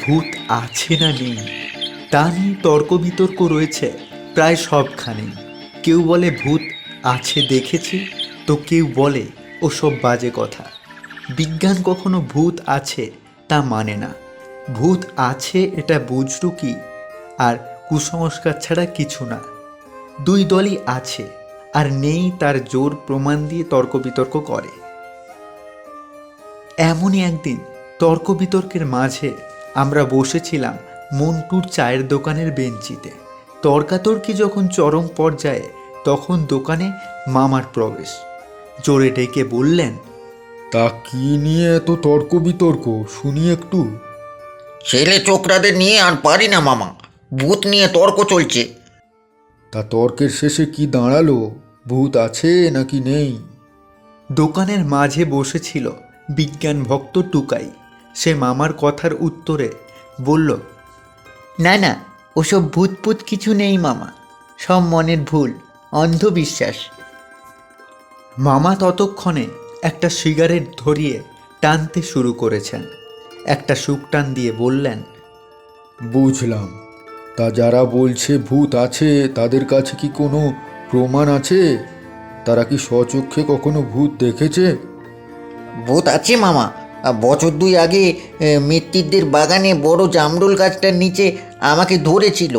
ভূত আছে না নেই তা নিয়ে তর্ক বিতর্ক রয়েছে প্রায় সবখানেই। কেউ বলে ভূত আছে দেখেছি, তো কেউ বলে ওসব বাজে কথা। বিজ্ঞান কখনো ভূত আছে তা মানে না। ভূত আছে এটা বুঝলো কি আর কুসংস্কার ছাড়া কিছু না। দুই দলই আছে আর নেই তার জোর প্রমাণ দিয়ে তর্ক বিতর্ক করে। এমনই একদিন তর্ক বিতর্কের মাঝে আমরা বসেছিলাম মন্টুর চায়ের দোকানের বেঞ্চিতে। তর্কাতর্কি যখন চরম পর্যায়ে তখন দোকানে মামার প্রবেশ। জোরে ডেকে বললেন, তা কি নিয়ে এত তর্ক বিতর্ক শুনি একটু। ছেলে ছোকরাদের নিয়ে আর পারি না মামা, ভূত নিয়ে তর্ক চলছে। তা তর্কের শেষে কি দাঁড়ালো, ভূত আছে নাকি নেই? দোকানের মাঝে বসেছিল বিজ্ঞান ভক্ত টুকাই। সে মামার কথার উত্তরে বলল, না না, ওসব ভূতপুত কিছু নেই মামা, সব মনের ভুল, অন্ধবিশ্বাস। মামা ততক্ষণে একটা সিগারেট ধরিয়ে টানতে শুরু করেছেন। একটা শুকটান দিয়ে বললেন, বুঝলাম। তা যারা বলছে ভূত আছে তাদের কাছে কি কোনো প্রমাণ আছে? তারা কি স্বচক্ষে কখনো ভূত দেখেছে? ভূত আছে মামা। বছর দুই আগে মিত্তিরদের বাগানে বড় জামরুল গাছটার নিচে আমাকে ধরেছিল।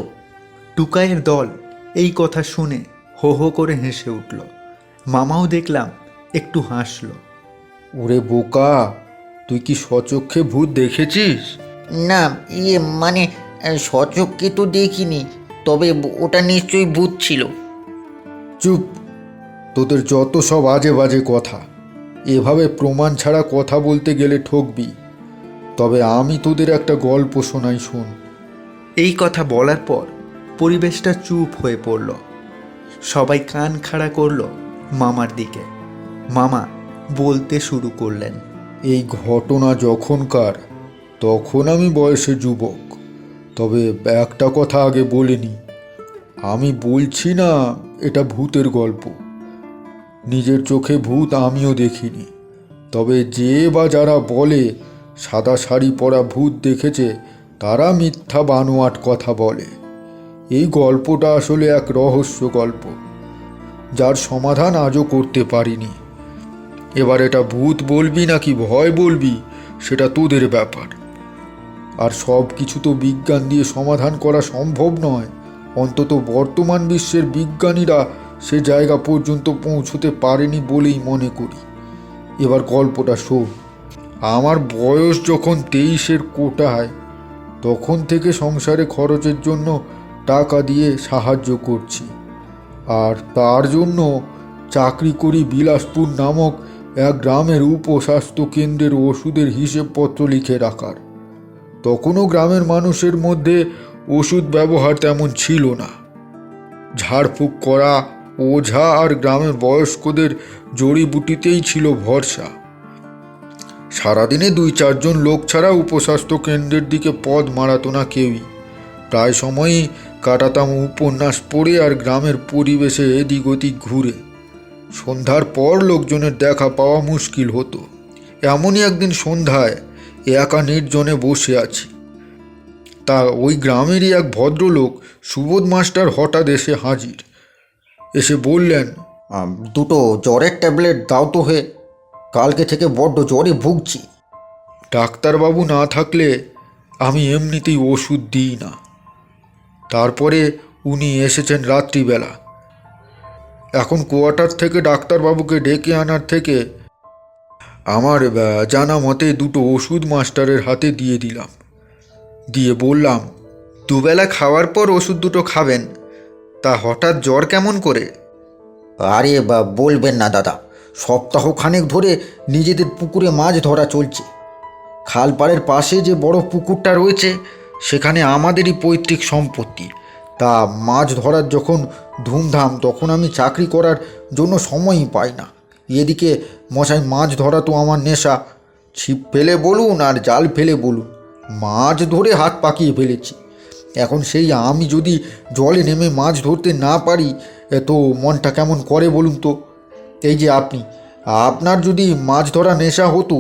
টুকাইয়ের দল এই কথা শুনে হো হো করে হেসে উঠল। মামাও দেখলাম একটু হাসল। ওরে বোকা, তুই কি স্বচক্ষে ভূত দেখেছিস? না, মানে সচক্ষে তো দেখিনি, তবে ওটা নিশ্চয়ই ভূত ছিল। চুপ, তোদের যত সব আজে বাজে কথা। এভাবে প্রমাণ ছাড়া কথা বলতে গেলে ঠকবি। তবে আমি তোদের একটা গল্প শোনাই, শোন। এই কথা বলার পর পরিবেশটা চুপ হয়ে পড়ল। সবাই কান খাড়া করল মামার দিকে। মামা বলতে শুরু করলেন, এই ঘটনা যখনকার, তখন আমি বয়সে যুবক। তবে একটা কথা আগে বলিনি, আমি বলছি না এটা ভূতের গল্প। নিজের চোখে ভূত আমিও দেখিনি। তবে যে বা যারা বলে সাদা শাড়ি পরা ভূত দেখেছে, তারা মিথ্যা বানোয়াট কথা বলে। এই গল্পটা আসলে এক রহস্য গল্প, যার সমাধান আজও করতে পারিনি। এবার এটা ভূত বলবি নাকি ভয় বলবি, সেটা তোদের ব্যাপার। আর সব কিছু তো বিজ্ঞান দিয়ে সমাধান করা সম্ভব নয়। অন্তত বর্তমান বিশ্বের বিজ্ঞানীরা সে জায়গা পর্যন্ত পৌঁছতে পারেনি বলেই মনে করি। এবার গল্পটা শোন। আমার বয়স যখন 23-এর কোটায়, তখন থেকে সংসারে খরচের জন্য টাকা দিয়ে সাহায্য করছি। আর তার জন্য চাকরি করি বিলাসপুর নামক এক গ্রামের উপস্বাস্থ্য কেন্দ্রের ওষুধের হিসেবপত্র লিখে রাখার। তখনও গ্রামের মানুষের মধ্যে ওষুধ ব্যবহার তেমন ছিল না। ঝাড়ফুঁক করা ওঝা আর গ্রামের বয়স্কদের জড়িবুটিতেই ছিল ভরসা। সারাদিনে 2-4 জন লোক ছাড়া উপস্বাস্থ্য কেন্দ্রের দিকে পদ মারাতো না কেউই। প্রায় সময়ই কাটাতাম উপন্যাস পড়ে আর গ্রামের পরিবেশে এদিক ওদিক ঘুরে। সন্ধ্যার পর লোকজনের দেখা পাওয়া মুশকিল হতো। এমনই একদিন সন্ধ্যায় একা নির্জনে বসে আছি। তা ওই গ্রামেরই এক ভদ্রলোক সুবোধ মাস্টার হঠাৎ এসে হাজির। এসে বললেন, দুটো জ্বরের ট্যাবলেট দাও তো হে, কালকে থেকে বড্ড জ্বরে ভুগছি। ডাক্তারবাবু না থাকলে আমি এমনিতেই ওষুধ দিই না। তারপরে উনি এসেছেন রাত্রিবেলা। এখন কোয়ার্টার থেকে ডাক্তারবাবুকে ডেকে আনার থেকে আমার জানা মতে দুটো ওষুধ মাস্টারের হাতে দিয়ে দিলাম। দিয়ে বললাম, দুবেলা খাওয়ার পর ওষুধ দুটো খাবেন। তা হঠাৎ জ্বর কেমন করে? আরে বলবেন না দাদা, সপ্তাহখানেক ধরে নিজেদের পুকুরে মাছ ধরা চলছে। খালপাড়ের পাশে যে বড় পুকুরটা রয়েছে, সেখানে আমাদেরই পৈতৃক সম্পত্তি। তা মাছ ধরার যখন ধুমধাম, তখন আমি চাকরি করার জন্য সময়ই পাই না। এদিকে মশাই মাছ ধরা তো আমার নেশা। ছিপ ফেলে বলুন আর জাল ফেলে বলুন, মাছ ধরে হাত পাকিয়ে ফেলেছি। এখন সেই আমি যদি জলে নেমে মাছ ধরতে না পারি, তো মনটা কেমন করে বলুন তো। এই যে আপনার যদি মাছ ধরা নেশা হতো,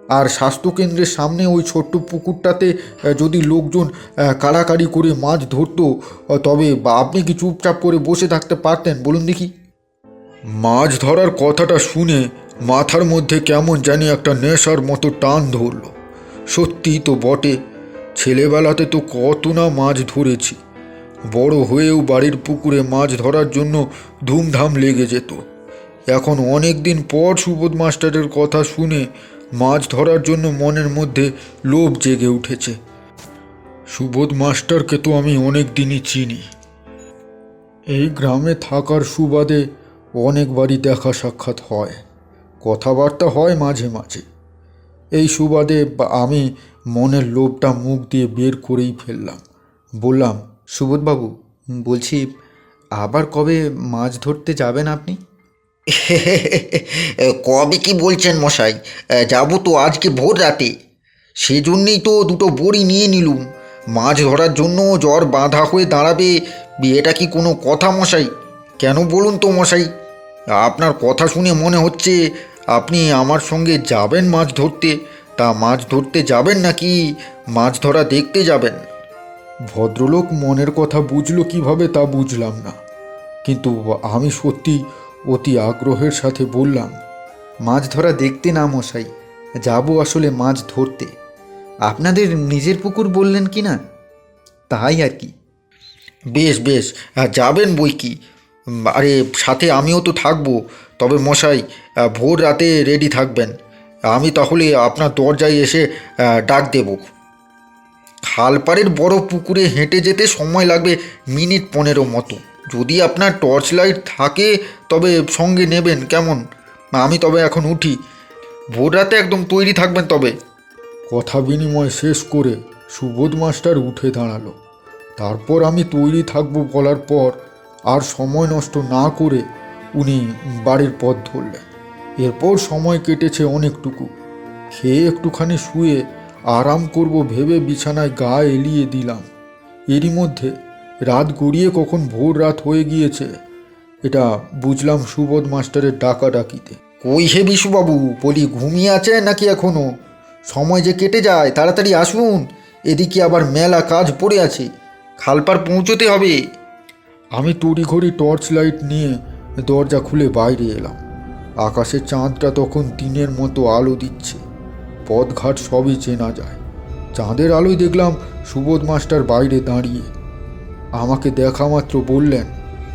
আর স্বাস্থ্যকেন্দ্রের সামনে ওই ছোট্ট পুকুরটাতে যদি লোকজন কাড়াকাড়ি করে মাছ ধরতো, তবে আপনি কি চুপচাপ করে বসে থাকতে পারতেন বলুন দেখি? মাছ ধরার কথাটা শুনে মাথার মধ্যে কেমন জানি একটা নেশার মতো টান ধরল। সত্যিই তো বটে, ছেলেবেলাতে তো কত না মাছ ধরেছি। বড় হয়েও বাড়ির পুকুরে মাছ ধরার জন্য ধুমধাম লেগে যেত। এখন অনেক দিন পর সুবোধ মাস্টারের কথা শুনে মাছ ধরার জন্য মনের মধ্যে লোভ জেগে উঠেছে। সুবোধ মাস্টারকে তো আমি অনেক দিনই চিনি। এই গ্রামে থাকার সুবাদে অনেকবারই দেখা সাক্ষাৎ হয়, কথাবার্তা হয় মাঝে মাঝে। এই সুবাদে আমি মনের লোভটা মুখ দিয়ে বের করেই ফেললাম। বললাম, সুবোধবাবু, বলছি আবার কবে মাছ ধরতে যাবেন আপনি? কবে কি বলছেন মশাই? যাব তো আজকে ভোর রাতে। সেজন্যেই তো দুটো বড়ি নিয়ে নিলুম। মাছ ধরার জন্য জ্বর বাঁধা হয়ে দাঁড়াবে, এটা কি কোনো কথা মশাই? কেন বলুন তো মশাই? আপনার কথা শুনে মনে হচ্ছে আপনি আমার সঙ্গে যাবেন মাছ ধরতে। তা মাছ ধরতে যাবেন নাকি মাছ ধরা দেখতে যাবেন? ভদ্রলোক মনের কথা বুঝলো কিভাবে তা বুঝলাম না, কিন্তু আমি সত্যি অতি আগ্রহের সাথে বললাম, মাছ ধরা দেখতে না মশাই, যাব আসলে মাছ ধরতে। আপনাদের নিজের পুকুর বললেন কি না, তাই আর কি। বেশ বেশ, যাবেন বই কি। আরে সাথে আমিও তো থাকবো। তবে মশাই, ভোর রাতে রেডি থাকবেন। আমি তাহলে আপনার দরজায় এসে ডাক দেব। খালপাড়ের বড় পুকুরে হেঁটে যেতে সময় লাগবে মিনিট 15 মতো। যদি আপনার টর্চ লাইট থাকে তবে সঙ্গে নেবেন কেমন? আমি তবে এখন উঠি। ভোর রাতে একদম তৈরি থাকবেন তবে। কথা বিনিময় শেষ করে সুবোধ মাস্টার উঠে দাঁড়ালো। তারপর আমি তৈরি থাকবো বলার পর আর সময় নষ্ট না করে উনি বাড়ির পথ ধরলেন। এরপর সময় কেটেছে অনেকটুকু। খেয়ে একটুখানি শুয়ে আরাম করব ভেবে বিছানায় গা এলিয়ে দিলাম। এরই মধ্যে রাত গড়িয়ে কখন ভোর রাত হয়ে গিয়েছে এটা বুঝলাম সুবোধ মাস্টারের ডাকাডাকিতে। কই হে বিশুবাবু, বলি ঘুমিয়ে আছেন নাকি এখনও? সময় যে কেটে যায়, তাড়াতাড়ি আসুন। এদিকে আবার মেলা কাজ পড়ে আছে, খালপাড় পৌঁছতে হবে। আমি তড়িঘড়ি টর্চ লাইট নিয়ে দরজা খুলে বাইরে এলাম। আকাশে চাঁদটা তখন দিনের মতো আলো দিচ্ছে। পথঘাট সবই চেনা যায়। চাঁদের আলোয় দেখলাম সুবোধ মাস্টার বাইরে দাঁড়িয়ে। আমাকে দেখা মাত্র বললেন,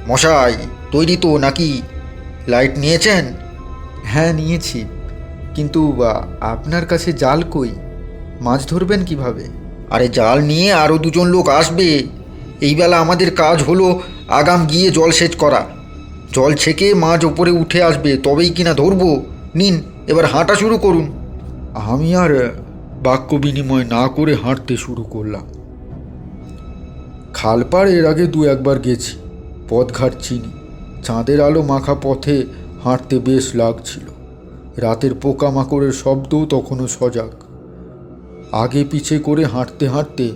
মশাই তৈরি তো নাকি? লাইট নিয়েছেন? হ্যাঁ, নিয়েছি, কিন্তু আপনার কাছে জাল কই? মাছ ধরবেন কিভাবে? আরে জাল নিয়ে আরও 2জন লোক আসবে। এইবেলা আমাদের কাজ হলো আগাম গিয়ে জল সেচ করা। জল ছেঁকে মাছ ওপরে উঠে আসবে, তবেই কিনা ধরবো। নিন, এবার হাঁটা শুরু করুন। আমি আর বাক্য বিনিময় না করে হাঁটতে শুরু করলাম। খালপাড় এর আগে 2-1 বার গেছি, পথঘাট চিনি। চাঁদের আলো মাখা পথে হাঁটতে বেশ লাগছিল। রাতের পোকামাকড়ের শব্দও তখনও সজাগ। আগে পিছে করে হাঁটতে হাঁটতে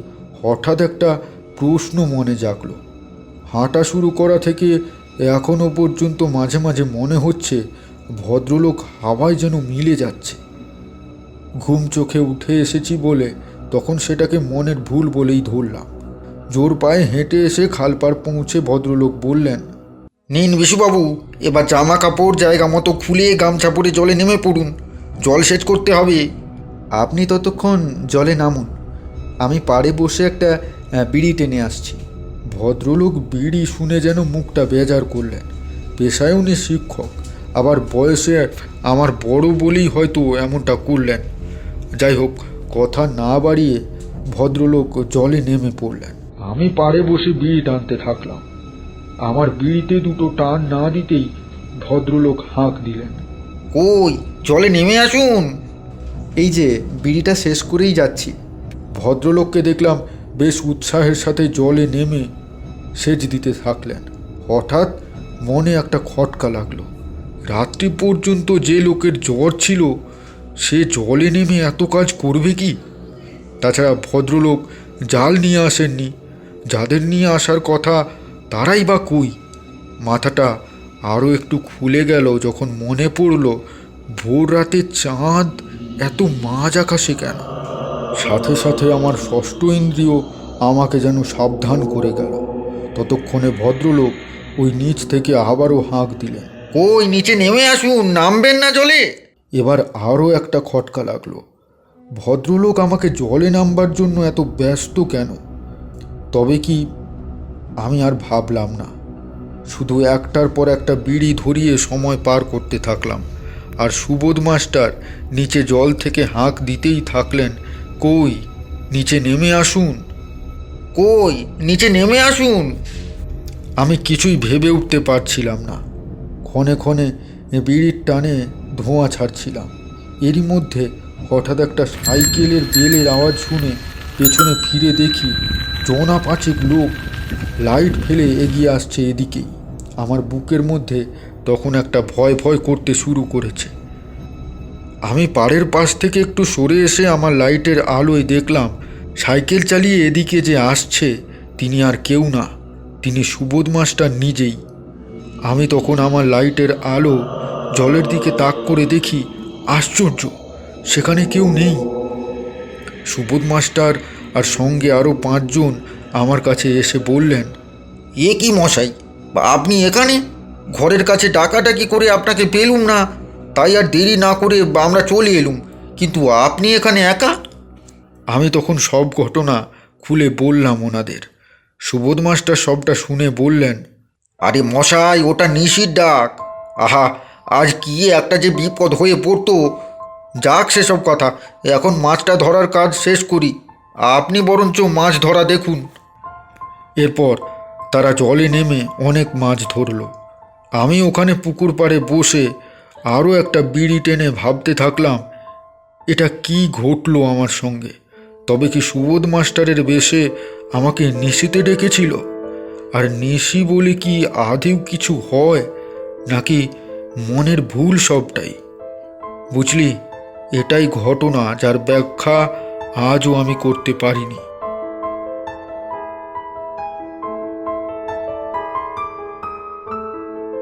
হঠাৎ একটা প্রশ্ন মনে জাগলো। হাঁটা শুরু করা থেকে এখনও পর্যন্ত মাঝে মাঝে মনে হচ্ছে ভদ্রলোক হাওয়ায় যেন মিলে যাচ্ছে। ঘুম চোখে উঠে এসেছি বলে তখন সেটাকে মনের ভুল বলেই ধরলাম। জোর পায়ে হেঁটে এসে খালপাড় পৌঁছে ভদ্রলোক বললেন, নিন বিশুবাবু, এবার জামা কাপড় জায়গা মতো খুলে গামছা পরে জলে নেমে পড়ুন। জল সেচ করতে হবে। আপনি ততক্ষণ জলে নামুন, আমি পাড়ে বসে একটা বিড়ি টেনে আসছি। ভদ্রলোক বিড়ি শুনে যেন মুখটা বেজার করলেন। পেশায় উনি শিক্ষক, আবার বয়সে আমার বড় বলেই হয়তো এমনটা করলেন। যাই হোক, কথা না বাড়িয়ে ভদ্রলোক জলে নেমে পড়লেন। আমি পাড়ে বসে বিড়ি টানতে থাকলাম। আমার বিড়িতে 2টো টান না দিতেই ভদ্রলোক হাঁক দিলেন, কই, জলে নেমে আসুন। এই যে বিড়িটা শেষ করেই যাচ্ছি। ভদ্রলোককে দেখলাম বেশ উৎসাহের সাথে জলে নেমে সেচ দিতে থাকলেন। হঠাৎ মনে একটা খটকা লাগলো। রাত্রি পর্যন্ত যে লোকের জ্বর ছিল সে জলে নেমে এত কাজ করবে কি? তাছাড়া ভদ্রলোক জাল নিয়ে আসেননি। যাদের নিয়ে আসার কথা তারাই বা কই? মাথাটা আরও একটু খুলে গেল যখন মনে পড়ল ভোর রাতে চাঁদ এত মাঝ আকাশে কেন? সাথে সাথে আমার ষষ্ঠ ইন্দ্রিয় আমাকে যেন সাবধান করে গেল। ততক্ষণে ভদ্রলোক ওই নিচ থেকে আবারও হাঁক দিলেন। ওই নিচে নেমে আসুন, নামবেন না জলে। এবার আরও একটা খটকা লাগলো। ভদ্রলোক আমাকে জলে নামবার জন্য এত ব্যস্ত কেন? তবে কি আমি আর ভাবলাম না, শুধু একটার পর একটা বিড়ি ধরিয়ে সময় পার করতে থাকলাম। আর সুবোধ মাস্টার নিচে জল থেকে হাঁক দিতেই থাকলেন, কই নিচে নেমে আসুন, কই নিচে নেমে আসুন। আমি কিছুই ভেবে উঠতে পারছিলাম না। ক্ষণে ক্ষণে বিড়ির টানে ধোঁয়া ছাড়ছিলাম। এরই মধ্যে হঠাৎ একটা সাইকেলের বেলের আওয়াজ শুনে পেছনে ফিরে দেখি জনা পাঁচেক লোক লাইট ফেলে এগিয়ে আসছে এদিকেই। আমার বুকের মধ্যে তখন একটা ভয় ভয় করতে শুরু করেছে। আমি পাড়ের পাশ থেকে একটু সরে এসে আমার লাইটের আলোয় দেখলাম সাইকেল চালিয়ে এদিকে যে আসছে তিনি আর কেউ না, তিনি সুবোধ মাস্টার নিজেই। আমি তখন আমার লাইটের আলো জলের দিকে তাক করে দেখি, আশ্চর্য, সেখানে কেউ নেই। সুবোধ মাস্টার আর সঙ্গে আরও 5 জন আমার কাছে এসে বললেন, এ কি মশাই, আপনি এখানে? ঘরের কাছে ডাকাডাকি করে আপনাকে পেলুম না, তাই আর দেরি না করে আমরা চলে এলুম, কিন্তু আপনি এখানে একা? আমি তখন সব ঘটনা খুলে বললাম ওনাদের। সুবোধ মাস্টার সবটা শুনে বললেন, আরে মশাই, ওটা নিশির ডাক। আহা, আজ কি একটা যে বিপদ হয়ে পড়তো। যাক সেসব কথা, এখন মাছটা ধরার কাজ শেষ করি। আপনি বরঞ্চ মাছ ধরা দেখুন। এরপর তারা জলে নেমে অনেক মাছ ধরল। আমি ওখানে পুকুর পাড়ে বসে আরও একটা বিড়ি টেনে ভাবতে থাকলাম, এটা কি ঘটলো আমার সঙ্গে? তবে কি সুবোধ মাস্টারের বেশে আমাকে নিশিতে ডেকেছিল? আর নিশি বলে কি আদেও কিছু হয়, নাকি মনের ভুল সবটাই? বুঝলি, এটাই ঘটনা যার ব্যাখ্যা আজও আমি করতে পারিনি।